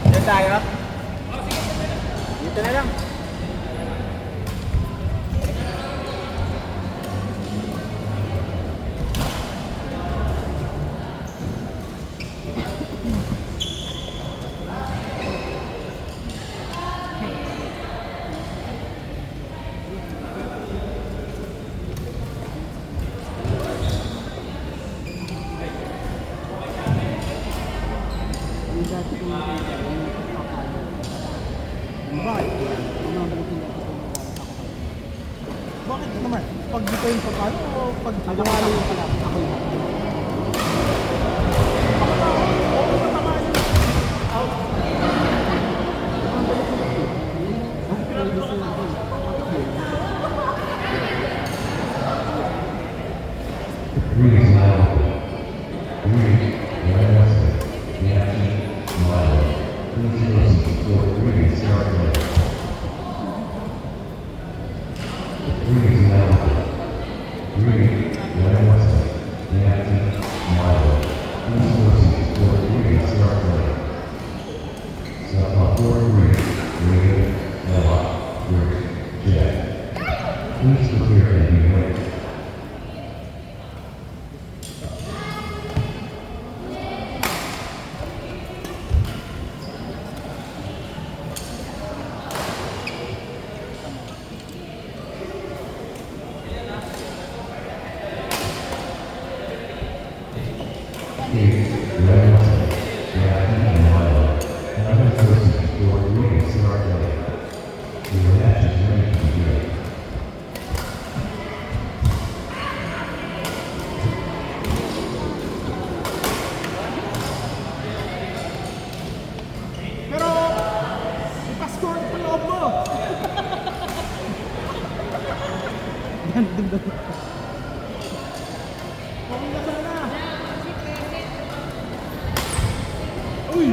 Diyan tayo. Dito na lang. Bakit naman? Pag di ko yung papalo o pag nagawalo yung pala? Ako yung pero ipascore ko loob mo. Kami na sana. Uy!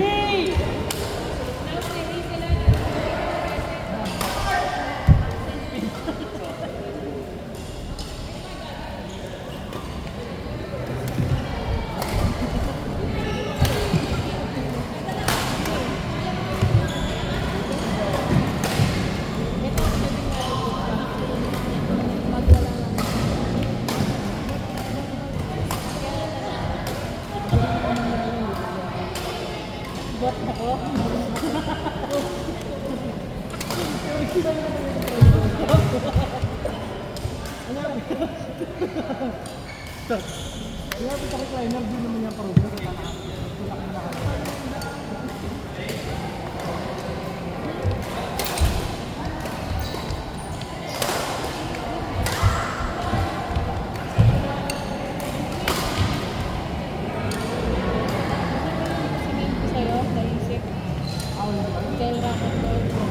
Kaya kita kay Kleiner, di naman niya parugod sa tanak. Sa'yo, naisip. Kaya racket ko.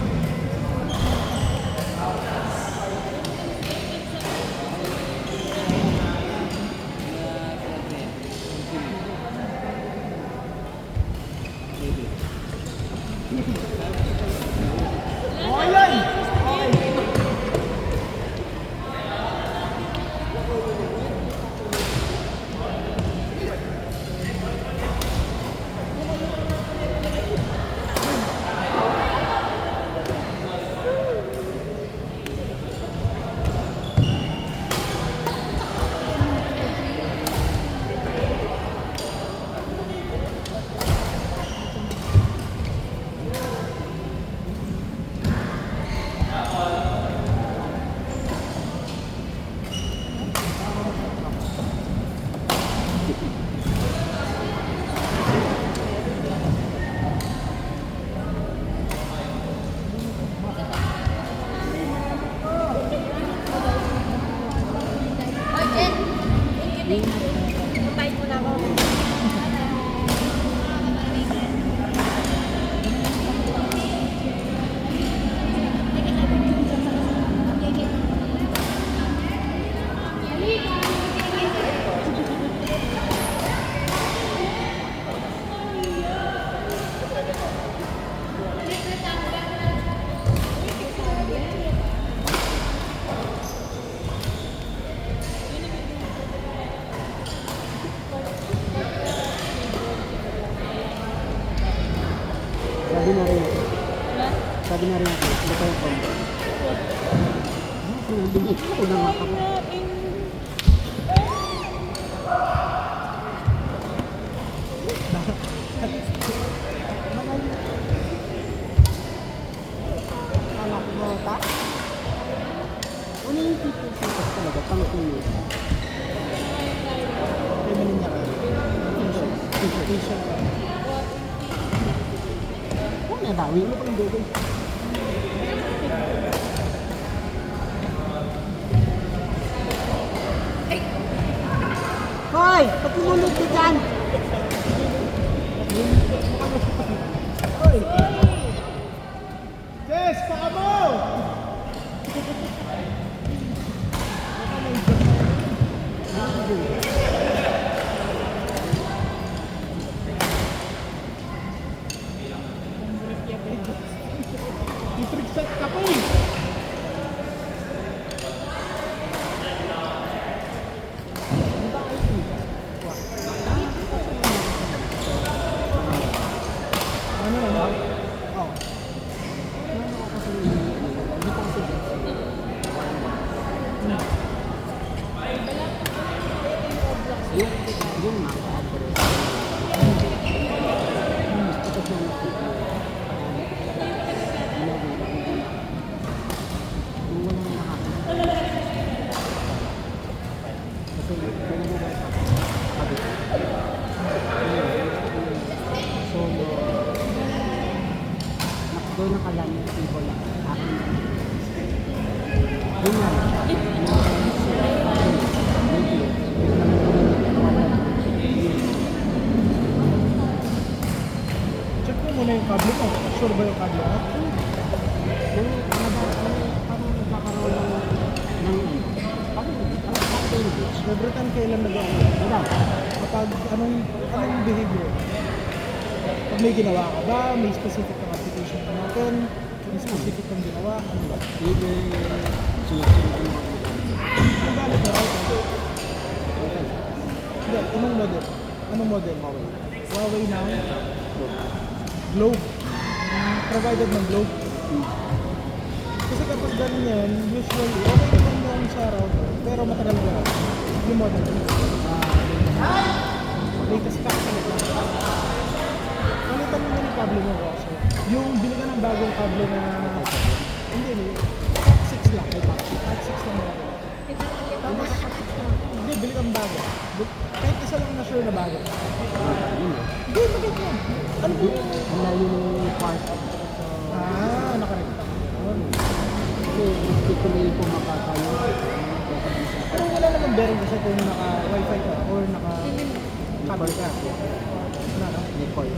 Lagi na rin ako. Hindi ko yung combo. Hindi ko na nga ako. Anak mo, ta? Ano yung people talaga? Pang-inis. Feminine niya kayo. Facial ka. Kung nadawi mo pa yung dodo. Hoy! Ba't lumulog ka dyan? Hoy! Jess, paka mo! Trick shot ka pa eh! Ano na? Oh. Yung maka-address. Tapos yung nakita. Yung walang nakakita. Kasi kung mo ba sa sabi ko. So, doon nakalan yung people lang. Akin. Yun nga. Check mo muna yung kable mo. Sure ba yung kable mo? Parang nagkakaroon ng Every time kailan nag-ano? wala. Kapag anong behavior? Pag may ginawa ka ba? May specific na application ka natin? May specific kang ginawa? Ano ba? Either sunod-sunod yung mga Ang gamit mo, right? Hindi, anong model? Anong model? Huawei na? Globe. Provided ng Globe. Kasi kapag ganyan, usually, okay naman yung sa router, pero matagal na lang. Yung model. Latest pack talaga. Palitan mo yung kable mo also. Yung bili ka ng bagong kable na, hindi, Cat 6 lang. Cat 6 lang mo. Tapos, hindi, bili kang bago. Kahit isa lang na sure na bago. Hindi, bakit yan? Ano po? ang layo ng part. Nakarek. Kasi gusto ko na yung pumapatayo. Pero wala naman bearing kasi kung naka-wifi ka or naka-cable ka. Wala na. Nicol.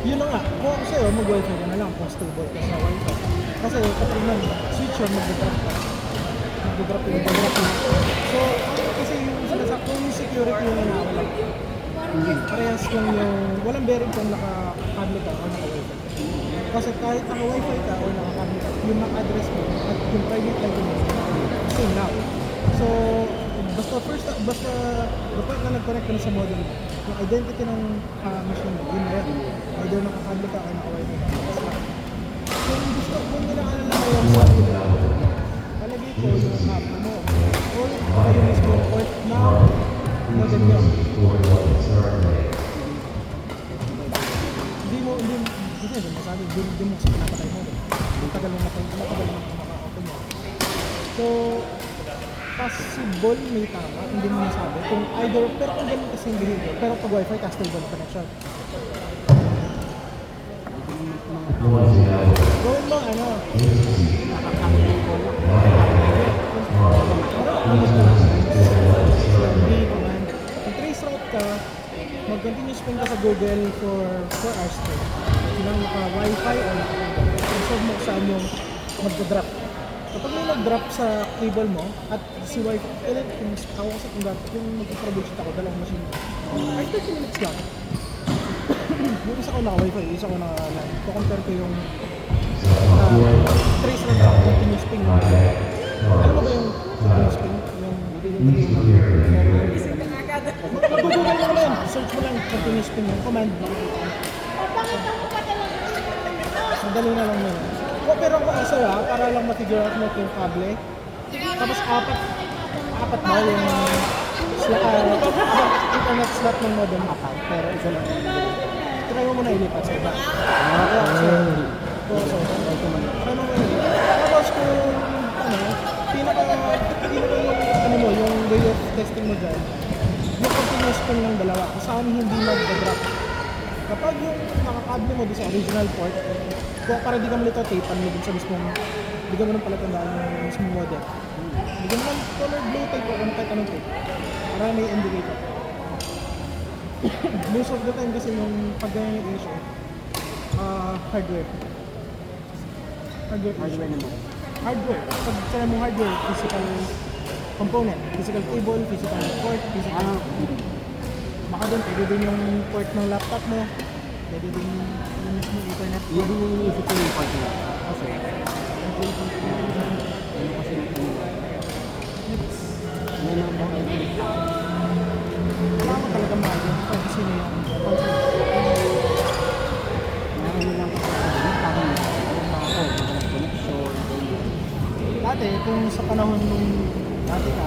Yun na nga, kung ako sa'yo, mag-wifi ka na lang kung stable ka sa wifi. Kasi kapag switch yun, mag-drop ka. Mag-drop yun. So, kasi yung kung yung security yung inaawala. Parehas lang yung, walang bearing kung naka-cable ka o naka-wifi. Kasi kahit naka-wifi ka o naka-cable ka, yung MAC address mo at yung private line mo, same lang. So, basta the point na nag-connect ka na sa modem mo, yung identity ng machine mo, yun na yan. Either naka-cable ka o naka-wifi ka. Kung gusto, kung nila-alala mo yung sa palagay ko yung map mo, or kayo mismo port na modem nyo. Hindi masabi, hindi mo kasi pinapatay mo. Matagal mo maka-open mo. So, possible may tama, hindi mo masabi. Kung either, pero kung ganun kasi yung behavior, pero pag wifi ka, stable na connection. Gawin mo, ano? Nakakamitin ko lang. Kung trace route ka, mag-continuous ping ka sa Google for 4 hours straight. Kailangan naka-wifi o naka-cable. Resolve mo kung saan yung mag-drop. Kapag may nag-drop sa cable mo at si wifi, kung ako kasi kung mag-troubleshoot ako, dalawang machine mo. Ay, 30 minutes lang. Yung isa ko naka-wifi, yung isa ko naka-LAN. Kukompare ko yung trace lang sa continuous ping. Alam mo ba yung continuous ping? Mag-google mo lang yan. Search mo lang continuous ping yung command. Madali na lang yun. Pero ang sa'yo para lang ma-figure out mo yung kable. Tapos apat ba yung internet slot ng modem account, pero isa lang yung try mo muna ilipat sa iba. Ano mo yun? Tapos kung pinaka yung way of testing mo dyan, yung continuous pin ng dalawa, kung saan hindi mag-drop. Kapag yung nakakable mo doon sa original port, kung para di ka malito, tapean mo dun sa mismong, di ka mo nang palatandaan yung mismong modem. Di ka mo nang color blue tape o kung kahit anong tape. Para may indicator. Most of the time kasi yung pag ganyan yung issue, hardware. Hardware naman. Hardware. Pag sila mong hardware, physical component, physical cable, physical port, physical... Baka doon, pwede din yung port ng laptop mo, pwede din yung mismo internet. Yun din yung iniisip ko yung part nila. Kasi, ano kasi yung ano ang mga Wala mo talaga mahal yun kung sino yung ano lang kasi parang connection. dati, kung sa panahon nung dati ka,